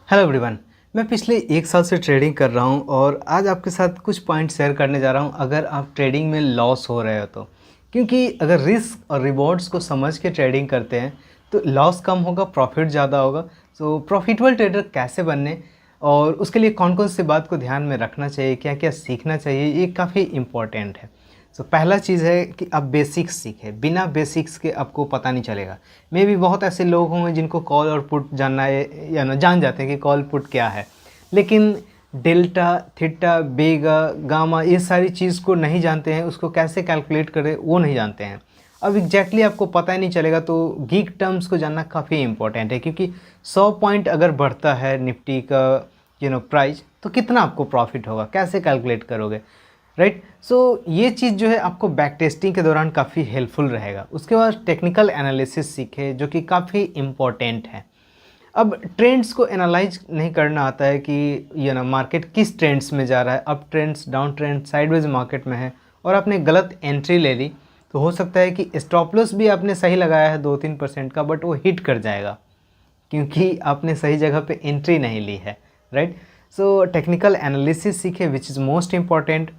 Hello everyone. मैं पिछले 1 साल से ट्रेडिंग कर रहा हूं और आज आपके साथ कुछ पॉइंट शेयर करने जा रहा हूं अगर आप ट्रेडिंग में लॉस हो रहे हो तो। क्योंकि अगर रिस्क और रिवॉर्ड्स को समझ के ट्रेडिंग करते हैं तो लॉस कम होगा, प्रॉफिट ज़्यादा होगा। सो प्रॉफिटेबल ट्रेडर कैसे बनने और उसके लिए कौन कौन सी बात को ध्यान में रखना चाहिए, क्या क्या सीखना चाहिए, ये काफ़ी इम्पॉर्टेंट है। सो पहला चीज़ है कि आप बेसिक्स सीखें। बिना बेसिक्स के आपको पता नहीं चलेगा। मे भी बहुत ऐसे लोग होंगे जिनको कॉल और पुट जानना है या ना जान जाते हैं कि कॉल पुट क्या है, लेकिन डेल्टा, थीटा, बेगा, गामा ये सारी चीज़ को नहीं जानते हैं। उसको कैसे कैलकुलेट करें वो नहीं जानते हैं। अब एग्जैक्टली आपको पता ही नहीं चलेगा तो गीक टर्म्स को जानना काफ़ी इंपॉर्टेंट है। क्योंकि 100 पॉइंट अगर बढ़ता है निफ्टी का प्राइस, तो कितना आपको प्रॉफिट होगा, कैसे कैलकुलेट करोगे, राइट। सो ये चीज़ जो है आपको बैक टेस्टिंग के दौरान काफ़ी हेल्पफुल रहेगा। उसके बाद टेक्निकल एनालिसिस सीखे जो कि काफ़ी इम्पोर्टेंट है। अब ट्रेंड्स को एनालाइज नहीं करना आता है कि मार्केट किस ट्रेंड्स में जा रहा है, up trends, down trend, sideways market में है और आपने गलत एंट्री ले ली, तो हो सकता है कि स्टॉप लॉस भी आपने सही लगाया है 2-3% का, बट वो हिट कर जाएगा क्योंकि आपने सही जगह पे एंट्री नहीं ली है, राइट। सो टेक्निकल एनालिसिस सीखे विच इज़ मोस्ट इम्पॉर्टेंट।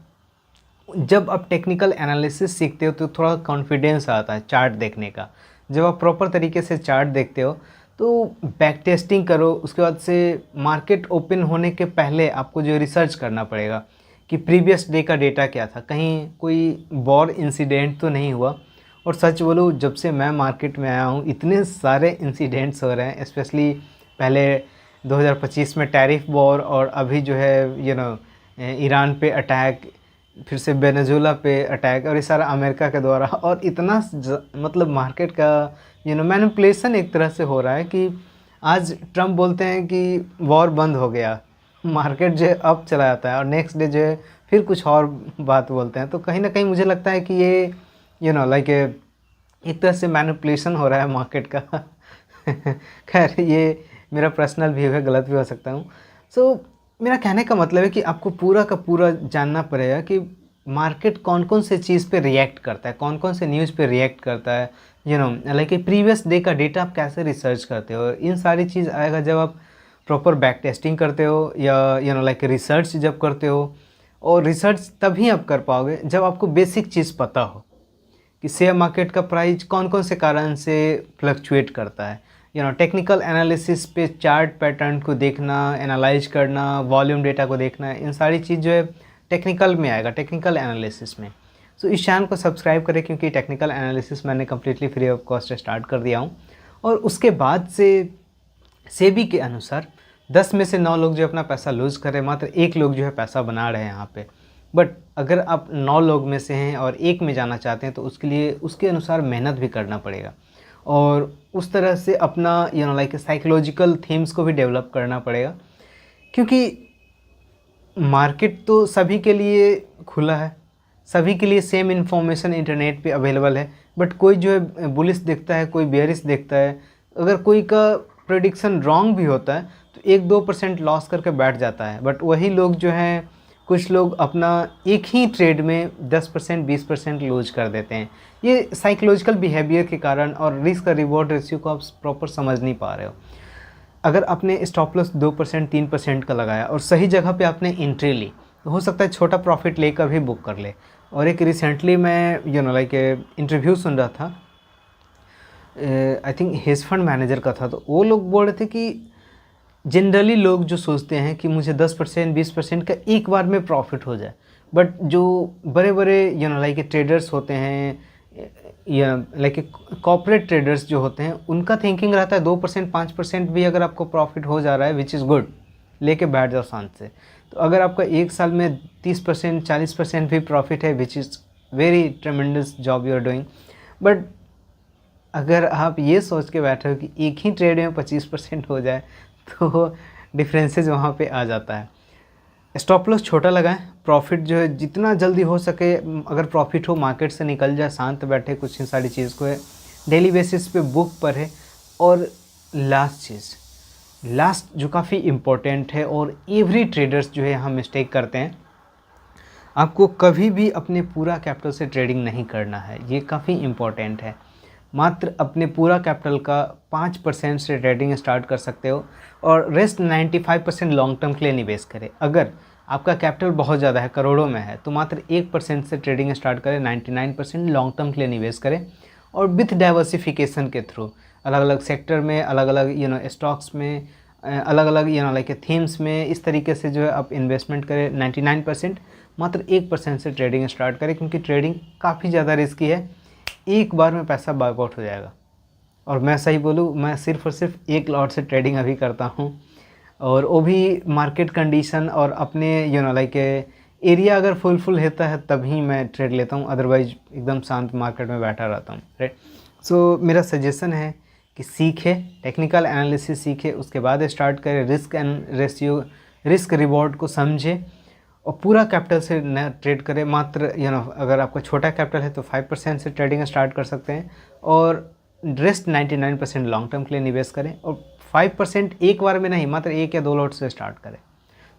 जब आप टेक्निकल एनालिसिस सीखते हो तो थोड़ा कॉन्फिडेंस आता है चार्ट देखने का। जब आप प्रॉपर तरीके से चार्ट देखते हो तो बैक टेस्टिंग करो। उसके बाद से मार्केट ओपन होने के पहले आपको जो रिसर्च करना पड़ेगा कि प्रीवियस डे का डेटा क्या था, कहीं कोई वॉर इंसिडेंट तो नहीं हुआ। और सच बोलूँ, जब से मैं मार्केट में आया हूँ इतने सारे इंसिडेंट्स हो रहे हैं, स्पेशली पहले 2025 में टैरिफ वॉर और अभी जो है ईरान पे अटैक, फिर से वेनेजुएला पे अटैक और ये सारा अमेरिका के द्वारा। और इतना मतलब मार्केट का मैनिपुलेशन एक तरह से हो रहा है कि आज ट्रम्प बोलते हैं कि वॉर बंद हो गया, मार्केट जो है अप चला जाता है और नेक्स्ट डे जो है फिर कुछ और बात बोलते हैं। तो कहीं ना कहीं मुझे लगता है कि ये लाइक एक तरह से मैनिपुलेशन हो रहा है मार्केट का। खैर ये मेरा पर्सनल व्यू है, गलत भी हो सकता हूँ। सो मेरा कहने का मतलब है कि आपको पूरा का पूरा जानना पड़ेगा कि मार्केट कौन कौन से चीज़ पे रिएक्ट करता है, कौन कौन से न्यूज़ पे रिएक्ट करता है, लाइक प्रीवियस डे का डेटा आप कैसे रिसर्च करते हो। इन सारी चीज़ आएगा जब आप प्रॉपर बैक टेस्टिंग करते हो या लाइक रिसर्च जब करते हो। और रिसर्च तभी आप कर पाओगे जब आपको बेसिक चीज़ पता हो कि शेयर मार्केट का प्राइस कौन कौन से कारण से फ्लक्चुएट करता है। टेक्निकल एनालिसिस पे चार्ट पैटर्न को देखना, एनालाइज करना, वॉल्यूम डेटा को देखना, इन सारी चीज़ जो है टेक्निकल में आएगा, टेक्निकल एनालिसिस में। सो इस चैनल को सब्सक्राइब करें क्योंकि टेक्निकल एनालिसिस मैंने completely free of cost start कर दिया हूँ। और उसके बाद से सेबी के अनुसार 10 में से 9 लोग जो अपना पैसा लूज़ कर रहे हैं, मात्र 1 लोग जो है पैसा बना रहे हैं यहाँ पे। बट अगर आप 9 लोग में से हैं और 1 में जाना चाहते हैं तो उसके लिए उसके अनुसार मेहनत भी करना पड़ेगा और उस तरह से अपना लाइक साइकोलॉजिकल थीम्स को भी डेवलप करना पड़ेगा। क्योंकि मार्केट तो सभी के लिए खुला है, सभी के लिए सेम इन्फॉर्मेशन इंटरनेट पे अवेलेबल है। बट कोई जो है बुलिश देखता है, कोई बेयरिश देखता है। अगर कोई का प्रेडिक्शन रॉन्ग भी होता है तो 1-2% लॉस करके बैठ जाता है। बट वही लोग जो हैं, कुछ लोग अपना एक ही ट्रेड में 10% 20% लूज कर देते हैं। ये साइकोलॉजिकल बिहेवियर के कारण और रिस्क का रिवॉर्ड रेशियो को आप प्रॉपर समझ नहीं पा रहे हो। अगर आपने स्टॉप लॉस 2% 3% का लगाया और सही जगह पे आपने एंट्री ली तो हो सकता है छोटा प्रॉफिट लेकर भी बुक कर ले। और एक रिसेंटली मैं लाइक इंटरव्यू सुन रहा था, I think hedge fund manager का था, तो वो लोग बोल रहे थे कि जनरली लोग जो सोचते हैं कि मुझे 10% 20% का एक बार में प्रॉफिट हो जाए। बट जो बड़े बड़े लाइक ट्रेडर्स होते हैं या लाइक कॉर्पोरेट ट्रेडर्स जो होते हैं, उनका थिंकिंग रहता है 2% 5% भी अगर आपको प्रॉफिट हो जा रहा है विच इज़ गुड, लेके बैठ जाओ शांत से। तो अगर आपका एक साल में 30% 40% भी प्रॉफिट है which is very tremendous job you are doing. But अगर आप ये सोच के बैठे हो कि एक ही ट्रेड में 25% हो जाए तो डिफरेंसेस वहाँ पे आ जाता है। स्टॉप लॉस छोटा लगाएं, प्रॉफिट जो है जितना जल्दी हो सके, अगर प्रॉफिट हो मार्केट से निकल जाए, शांत बैठे, कुछ इन सारी चीज़ को है डेली बेसिस पे बुक पर है। और लास्ट चीज़, लास्ट जो काफ़ी इम्पोर्टेंट है और एवरी ट्रेडर्स जो है यहाँ मिस्टेक करते हैं, आपको कभी भी अपने पूरा कैपिटल से ट्रेडिंग नहीं करना है। ये काफ़ी इम्पोर्टेंट है। मात्र अपने पूरा कैपिटल का 5% से ट्रेडिंग स्टार्ट कर सकते हो और रेस्ट 95% लॉन्ग टर्म के लिए निवेश करें। अगर आपका कैपिटल बहुत ज़्यादा है, करोड़ों में है, तो मात्र 1% से ट्रेडिंग स्टार्ट करें, 99% लॉन्ग टर्म के लिए निवेश करें और विथ डाइवर्सिफिकेशन के थ्रू अलग अलग सेक्टर में, अलग अलग स्टॉक्स में, अलग अलग लाइक थीम्स में, इस तरीके से जो है आप इन्वेस्टमेंट करें। 99% मात्र 1% से ट्रेडिंग स्टार्ट करें, क्योंकि ट्रेडिंग काफ़ी ज़्यादा रिस्की है, एक बार में पैसा वाइप हो जाएगा। और मैं सही बोलूँ, मैं सिर्फ और सिर्फ एक लॉट से ट्रेडिंग अभी करता हूँ, और वो भी मार्केट कंडीशन और अपने लाइक एरिया अगर फुल होता है तभी मैं ट्रेड लेता हूँ, अदरवाइज एकदम शांत मार्केट में बैठा रहता हूँ, राइट। सो मेरा सजेशन है कि सीखे, टेक्निकल एनालिसिस सीखे, उसके बाद स्टार्ट करें, risk and ratio, risk reward को समझे और पूरा कैपिटल से न ट्रेड करें। मात्र अगर आपका छोटा कैपिटल है तो 5% से ट्रेडिंग स्टार्ट कर सकते हैं और रेस्ट 99% लॉन्ग टर्म के लिए निवेश करें और 5% एक बार में नहीं, मात्र 1 या 2 लॉट से स्टार्ट करें।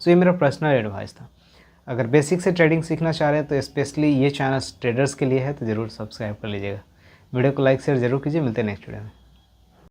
सो ये मेरा पर्सनल एडवाइस था। अगर बेसिक से ट्रेडिंग सीखना चाह रहे हैं तो स्पेशली ये चैनल ट्रेडर्स के लिए है, तो ज़रूर सब्सक्राइब कर लीजिएगा। वीडियो को लाइक शेयर जरूर कीजिए। मिलते हैं नेक्स्ट वीडियो में।